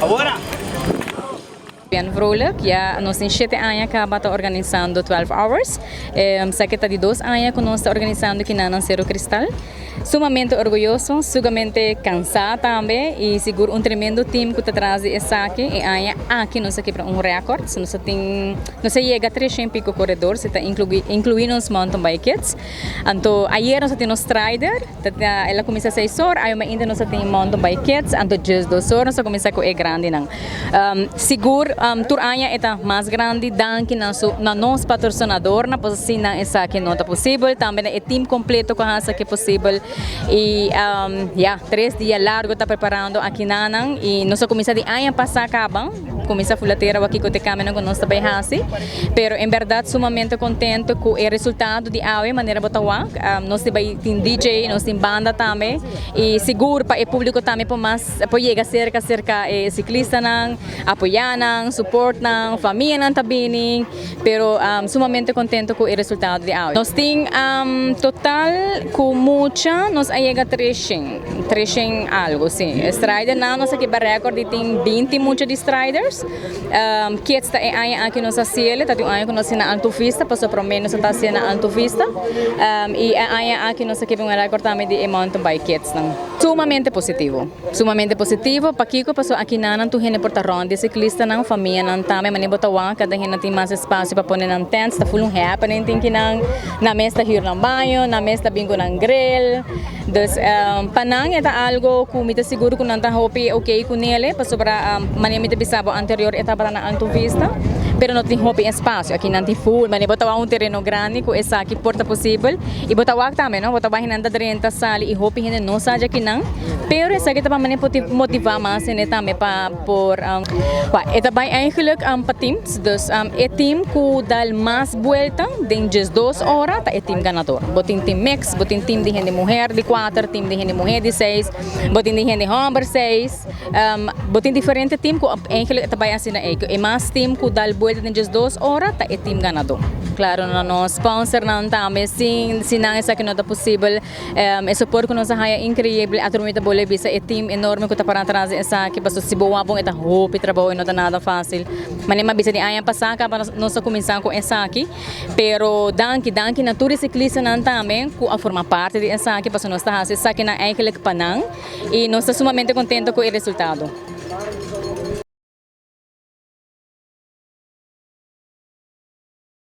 Agora! Bien vrolijk, ja, nós temos 7 anos acaba organizando 12 hours, cerca de 2 anos que nós estamos organizando aqui na Cero Cristal. Sumamente orgulhoso, sumamente cansado também e seguro tremendo time que está traz essa aqui e aqui nós aqui para recorde, nós chega a 300 pico corredores, está incluindo os mountain bikes. Então, ayer nós temos strider, ela começa a 6 horas, aí ainda nós temos mountain bikes, então just 2 horas nós começa com grande não. Seguro tur anya é mais grande danke na nosso patrocinador na posição essa aqui não é possível, também é time completo com essa que é possível. E 3 dias largo está preparando aqui nanang e nós começa de año passar acabam começa a fulateira aqui com o caminho com nós também assim, pero em verdade sumamente contente com o resultado de aue maneira botawa, nós temos DJ, nós temos banda também e seguro para o público também para mais apoiar cerca ciclista nang apoiar nang support nang família nang tabini, pero sumamente contente com o resultado de aue. Nós temos total com mucha nós chega 300 algo sim. Strider não nós aqui para recorde tem 20 muitos de striders. Que está aqui nós cielo, tá um ano que nós na Alto Vista, passou para menos está na Alto Vista. E aqui nós aqui um recorde também de mountain bikes não. Sumamente positivo, para Kiko passou aqui na tu hene porta ronda ciclista não família não também mas botawa cada hene tem mais espaço para pôr na tent, está full happening tem que na mesa hir ng banho, na mesa bingo ng grill. Dus panang é algo que me seguro que não está ok com ele, passou para manhã bisabo anterior etapa na Alto Vista, pero não tem espaço aqui não tem full, mas botawa terreno grande com essa aqui porta possível e botawa também não botawa hinanda direta sali e hope hine não saja aqui não, pero essa aqui também motivar mais né também para por eta bem eigenlijk para teams, dus team que dá mais volta em just 2 horas tá team ganador, botin team mix, botin team de gente mulher de 4, team de gente mulher de 6, botin de gente homem 6, botin diferente team que eigenlijk também assim é mais team que dá volta em just 2 horas tá team ganador. Claro, no sponsor não também se não essa que não é possível, é suporte que nós é incrível, a turma boa bisa é team enorme que está para trás essa que passou se boa bom é hope trabalho não é nada fácil, mas nem bisa de año passar para nós começar com essa aqui, pero danke na tour ciclista não também que a formar parte de essa aqui para nós está essa aqui na eigenlijk panang e nós estamos sumamente contentes com o resultado.